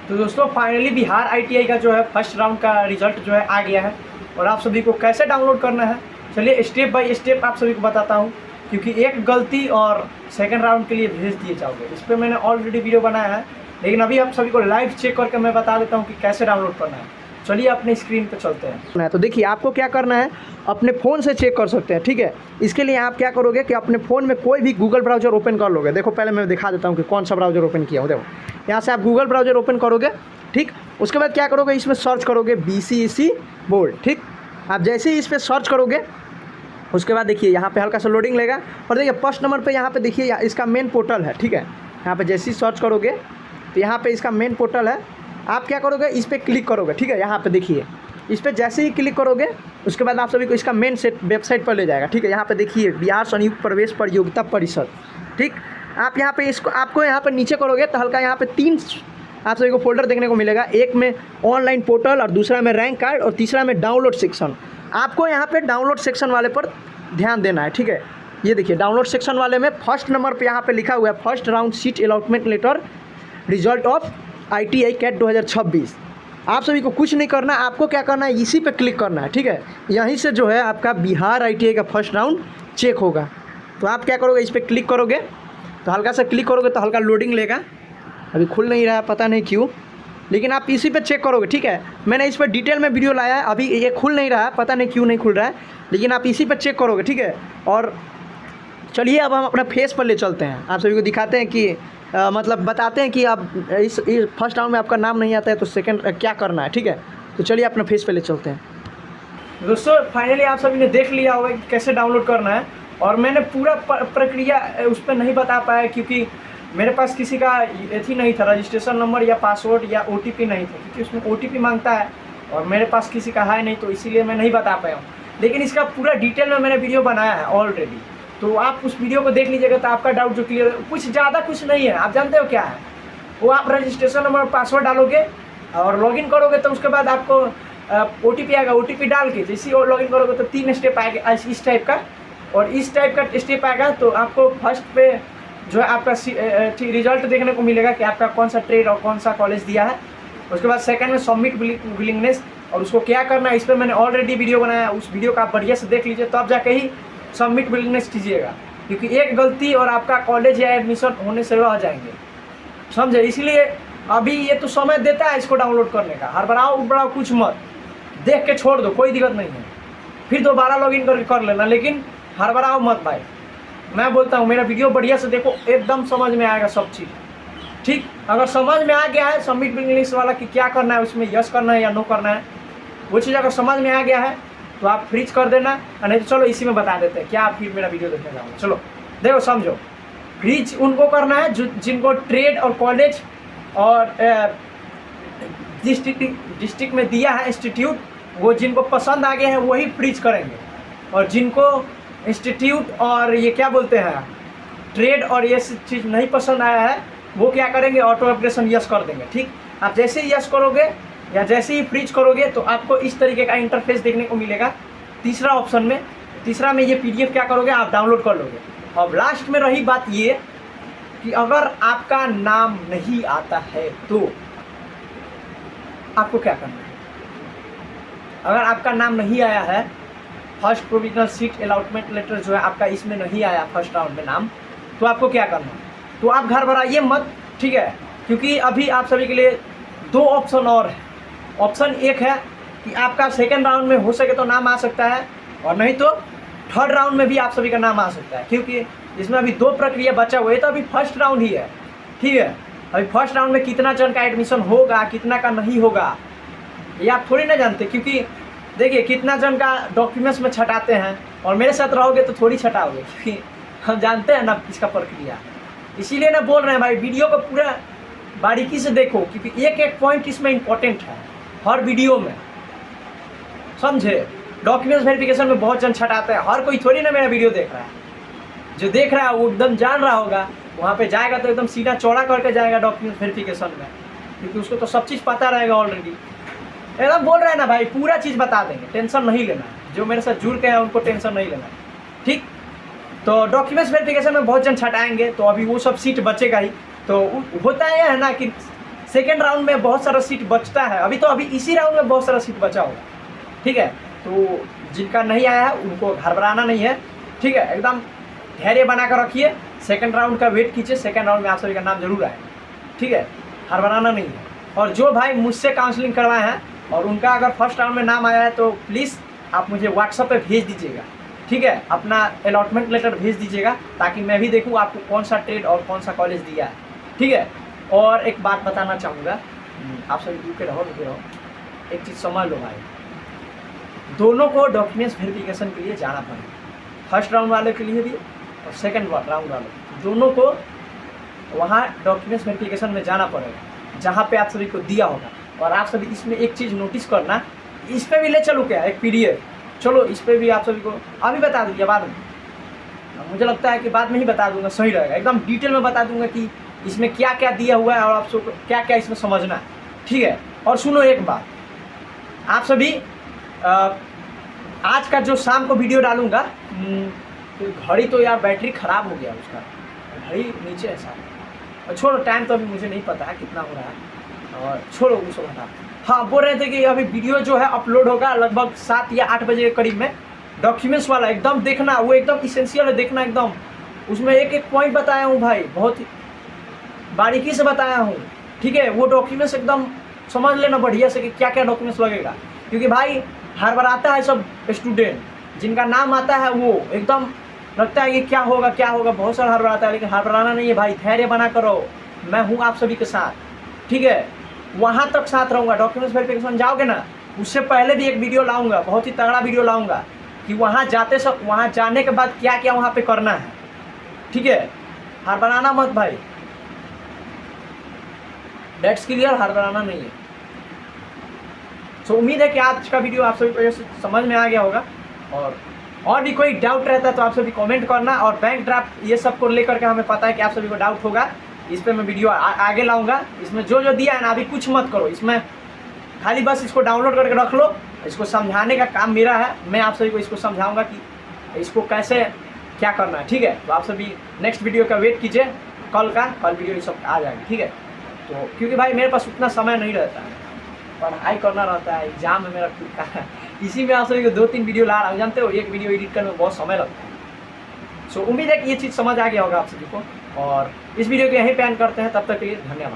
तो दोस्तों finally Bihar ITI का जो है फर्स्ट राउंड का रिजल्ट जो है आ गया है और आप सभी को कैसे डाउनलोड करना है चलिए स्टेप बाय स्टेप आप सभी को बताता हूँ, क्योंकि एक गलती और सेकंड राउंड के लिए भेज दिए जाओगे। इस पर मैंने ऑलरेडी वीडियो बनाया है, लेकिन अभी आप सभी को लाइव चेक करके मैं बता देता हूँ कि कैसे डाउनलोड करना है। चलिए अपने स्क्रीन पर चलते हैं। तो देखिए आपको क्या करना है, अपने फ़ोन से चेक कर सकते हैं, ठीक है। इसके लिए आप क्या करोगे कि अपने फ़ोन में कोई भी गूगल ब्राउज़र ओपन कर लोगे। देखो पहले मैं दिखा देता हूँ कि कौन सा ब्राउज़र ओपन किया हूँ। देखो यहाँ से आप गूगल ब्राउज़र ओपन करोगे, ठीक। उसके बाद क्या करोगे, इसमें सर्च करोगे BCEC बोर्ड, ठीक। आप जैसे ही इस पर सर्च करोगे उसके बाद देखिए यहाँ पे हल्का सा लोडिंग लेगा और देखिए फर्स्ट नंबर पे यहाँ पे देखिए इसका मेन पोर्टल है, ठीक है। यहाँ पे जैसे ही सर्च करोगे तो यहाँ पे इसका मेन पोर्टल है। आप क्या करोगे, इस पर क्लिक करोगे, ठीक है। यहाँ पे देखिए इस पर जैसे ही क्लिक करोगे उसके बाद आप सभी को इसका मेन वेबसाइट पर ले जाएगा, ठीक है। यहाँ पे देखिए बिहार संयुक्त प्रवेश प्रतियोगिता परिषद, ठीक। आप यहाँ पे इसको आपको यहाँ पर नीचे करोगे तो हल्का यहाँ पे 3 आप सभी को फोल्डर देखने को मिलेगा। एक में ऑनलाइन पोर्टल और दूसरा में रैंक कार्ड और तीसरा में डाउनलोड सेक्शन। आपको यहाँ पे डाउनलोड सेक्शन वाले पर ध्यान देना है, ठीक है। ये देखिए डाउनलोड सेक्शन वाले में फर्स्ट नंबर पे यहाँ पे लिखा हुआ है first round seat allotment letter result of ITI CAT 2026। आप सभी को कुछ नहीं करना, आपको क्या करना है, इसी पे क्लिक करना है, ठीक है। यहीं से जो है आपका बिहार ITI का फर्स्ट राउंड चेक होगा। तो आप क्या करोगे, इस पर क्लिक करोगे तो हल्का सा क्लिक करोगे तो हल्का लोडिंग लेगा। अभी खुल नहीं रहा है, पता नहीं क्यों, लेकिन आप इसी पे चेक करोगे, ठीक है। मैंने इस पर डिटेल में वीडियो लाया है, अभी ये खुल नहीं रहा है, पता नहीं क्यों नहीं खुल रहा है, लेकिन आप इसी पर चेक करोगे, ठीक है। और चलिए अब हम अपना फेस पर ले चलते हैं, आप सभी को दिखाते हैं कि मतलब बताते हैं कि आप इस फर्स्ट राउंड में आपका नाम नहीं आता है तो सेकंड क्या करना है, ठीक है। तो चलिए अपना फेस पे ले चलते हैं। दोस्तों फाइनली आप सभी ने देख लिया होगा कि कैसे डाउनलोड करना है, और मैंने पूरा प्रक्रिया उस पर नहीं बता पाया क्योंकि मेरे पास किसी का एथी नहीं था, रजिस्ट्रेशन नंबर या पासवर्ड या OTP नहीं था, क्योंकि उसमें OTP मांगता है और मेरे पास किसी का है नहीं, तो इसीलिए मैं नहीं बता पाया हूँ। लेकिन इसका पूरा डिटेल में मैंने वीडियो बनाया है ऑलरेडी, तो आप उस वीडियो को देख लीजिएगा तो आपका डाउट जो क्लियर है। कुछ ज़्यादा कुछ नहीं है, आप जानते हो क्या है वो, आप रजिस्ट्रेशन नंबर पासवर्ड डालोगे और लॉगिन करोगे तो उसके बाद आपको OTP आएगा। OTP डाल के जैसे ही लॉगिन करोगे तो 3 स्टेप आएगा इस टाइप का, और इस टाइप का स्टेप आएगा तो आपको फर्स्ट पे जो है आपका रिजल्ट देखने को मिलेगा कि आपका कौन सा ट्रेड और कौन सा कॉलेज दिया है। उसके बाद सेकंड में सबमिट विलिंगनेस, और उसको क्या करना है इस पर मैंने ऑलरेडी वीडियो बनाया है, उस वीडियो का आप बढ़िया से देख लीजिए तो आप जाके ही सबमिट विलिंगनेस कीजिएगा, क्योंकि एक गलती और आपका कॉलेज या एडमिशन होने से रह जाएंगे, समझे। इसलिए अभी ये तो समय देता है इसको डाउनलोड करने का, हड़बड़ाओ उबड़ाओ कुछ मत, देख के छोड़ दो, कोई दिक्कत नहीं है, फिर दोबारा लॉगिन करके कर लेना, लेकिन हड़बड़ाओ मत भाई। मैं बोलता हूँ मेरा वीडियो बढ़िया से देखो, एकदम समझ में आएगा सब चीज़, ठीक। अगर समझ में आ गया है सबमिट विलिंगनेस वाला कि क्या करना है, उसमें यस करना है या नो करना है, वो चीज़ अगर समझ में आ गया है तो आप फ्रीज कर देना, नहीं तो चलो इसी में बता देते हैं क्या आप फिर मेरा वीडियो देखने जाओगे। चलो देखो समझो, फ्रीज उनको करना है जिनको ट्रेड और कॉलेज और डिस्ट्रिक्ट में दिया है इंस्टीट्यूट, वो जिनको पसंद आ गए हैं वही फ्रीज करेंगे, और जिनको इंस्टीट्यूट और ये क्या बोलते हैं ट्रेड और ये चीज़ नहीं पसंद आया है वो क्या करेंगे, ऑटो अपडेशन यस कर देंगे, ठीक। आप जैसे ही यस करोगे या जैसे ही फ्रीज करोगे तो आपको इस तरीके का इंटरफेस देखने को मिलेगा तीसरा ऑप्शन में। तीसरा में ये PDF क्या करोगे, आप डाउनलोड कर लोगे। और लास्ट में रही बात ये कि अगर आपका नाम नहीं आता है तो आपको क्या करना है। अगर आपका नाम नहीं आया है, first provisional seat allotment letter जो है आपका इसमें नहीं आया फर्स्ट राउंड में नाम, तो आपको क्या करना है, तो आप घर भराइए मत, ठीक है। क्योंकि अभी आप सभी के लिए 2 ऑप्शन और है। ऑप्शन एक है कि आपका सेकेंड राउंड में हो सके तो नाम आ सकता है, और नहीं तो थर्ड राउंड में भी आप सभी का नाम आ सकता है, क्योंकि इसमें अभी 2 प्रक्रिया बचा हुआ है, तो अभी फर्स्ट राउंड ही है, ठीक है। अभी फर्स्ट राउंड में कितना जन का एडमिशन होगा कितना का नहीं होगा ये आप थोड़ी ना जानते, क्योंकि देखिए कितना जन का डॉक्यूमेंट्स में छटाते हैं, और मेरे साथ रहोगे तो थोड़ी छटाओगे, क्योंकि हम जानते हैं ना इसका प्रक्रिया। इसीलिए ना बोल रहे हैं भाई वीडियो को पूरा बारीकी से देखो, क्योंकि एक एक पॉइंट इसमें इंपॉर्टेंट है हर वीडियो में, समझे। डॉक्यूमेंट्स वेरिफिकेशन में बहुत जन छटाते हैं, हर कोई थोड़ी ना मेरा वीडियो देख रहा है, जो देख रहा है वो एकदम जान रहा होगा, वहाँ पे जाएगा तो एकदम सीधा चौड़ा करके जाएगा डॉक्यूमेंट्स वेरिफिकेशन में, क्योंकि उसको तो सब चीज़ पता रहेगा ऑलरेडी। एकदम बोल रहे हैं ना भाई, पूरा चीज़ बता देंगे, टेंशन नहीं लेना, जो मेरे साथ जुड़ के हैं उनको टेंशन नहीं लेना, ठीक। तो डॉक्यूमेंट्स वेरिफिकेशन में बहुत जन छटाएंगे, तो अभी वो सब सीट बचेगा ही। तो होता है ना कि सेकेंड राउंड में बहुत सारा सीट बचता है, अभी इसी राउंड में बहुत सारा सीट बचा होगा, ठीक है। तो जिनका नहीं आया है उनको घबराना नहीं है, ठीक है, एकदम धैर्य बना कर रखिए, सेकंड राउंड का वेट कीजिए, सेकंड राउंड में आप सभी का नाम जरूर आएगा, ठीक है, घबराना नहीं है। और जो भाई मुझसे काउंसलिंग करवाए हैं और उनका अगर फर्स्ट राउंड में नाम आया है तो प्लीज़ आप मुझे व्हाट्सएप पे भेज दीजिएगा, ठीक है, अपना अलॉटमेंट लेटर भेज दीजिएगा ताकि मैं भी देखूँ आपको कौन सा ट्रेड और कौन सा कॉलेज दिया है, ठीक है। और एक बात बताना चाहूँगा, आप सभी रुके रहो, एक चीज़ समझ लो भाई, दोनों को डॉक्यूमेंट्स वेरिफिकेशन के लिए जाना पड़ेगा, फर्स्ट राउंड वाले के लिए भी और सेकंड राउंड वाले, दोनों को वहाँ डॉक्यूमेंट्स वेरिफिकेशन में जाना पड़ेगा जहाँ पे आप सभी को दिया होगा। और आप सभी इसमें एक चीज़ नोटिस करना, इस पर भी ले चलो क्या एक PDF, चलो इस पर भी आप सभी को अभी बता दूँगा बाद में, मुझे लगता है कि बाद में ही बता दूँगा, सही रहेगा, एकदम डिटेल में बता दूँगा कि इसमें क्या क्या दिया हुआ है और आप सबको क्या क्या इसमें समझना है, ठीक है। और सुनो एक बात, आप सभी आज का जो शाम को वीडियो डालूँगा, घड़ी तो यार बैटरी ख़राब हो गया उसका, घड़ी नीचे है साहब, छोड़ो टाइम तो अभी मुझे नहीं पता है कितना हो रहा है, और छोड़ो उसको हटा। हाँ, बोल रहे थे कि अभी वीडियो जो है अपलोड होगा लगभग 7 या 8 बजे के करीब में, डॉक्यूमेंट्स वाला एकदम देखना, वो एकदम इसेंशियल है, देखना एकदम, उसमें एक एक पॉइंट बताया हूँ भाई, बहुत बारीकी से बताया हूँ, ठीक है। वो डॉक्यूमेंट्स एकदम समझ लेना बढ़िया से कि क्या क्या डॉक्यूमेंट्स लगेगा, क्योंकि भाई हर बार आता है सब स्टूडेंट, जिनका नाम आता है वो एकदम लगता है कि क्या होगा, बहुत सारा हर बार आता है, लेकिन हर बार नहीं है भाई, धैर्य बना करो, मैं हूँ आप सभी के साथ, ठीक है, वहाँ तक साथ रहूँगा। डॉक्यूमेंट्स वेरिफिकेशन जाओगे ना, उससे पहले भी एक वीडियो लाऊंगा, बहुत ही तगड़ा वीडियो लाऊंगा कि वहाँ जाने के बाद क्या क्या वहाँ पे करना है, ठीक है, हार बनाना मत भाई, डेट्स क्लियर, हार बनाना नहीं है। सो उम्मीद है कि आज का वीडियो आप सभी को समझ में आ गया होगा, और भी कोई डाउट रहता है तो आप सभी कमेंट करना, और बैंक ड्राफ्ट ये सब को लेकर के हमें पता है कि आप सभी को डाउट होगा, इस पर मैं वीडियो आगे लाऊंगा। इसमें जो जो दिया है ना, अभी कुछ मत करो, इसमें खाली बस इसको डाउनलोड करके रख लो, इसको समझाने का काम मेरा है, मैं आप सभी को इसको समझाऊंगा कि इसको कैसे क्या करना है, ठीक है। तो आप सभी नेक्स्ट वीडियो का वेट कीजिए, कल वीडियो ये सब आ जाएगा, ठीक है। तो क्योंकि भाई मेरे पास उतना समय नहीं रहता है, पढ़ाई करना रहता है, एग्जाम है मेरा खुद का, इसी में आप सभी को 2-3 वीडियो ला रहा हूँ, जानते हो, एक वीडियो एडिट करने में बहुत समय लगता है। सो उम्मीद है कि ये चीज़ समझ आ गया होगा आप सभी को, और इस वीडियो को यहीं पे एंड करते हैं, तब तक के लिए धन्यवाद।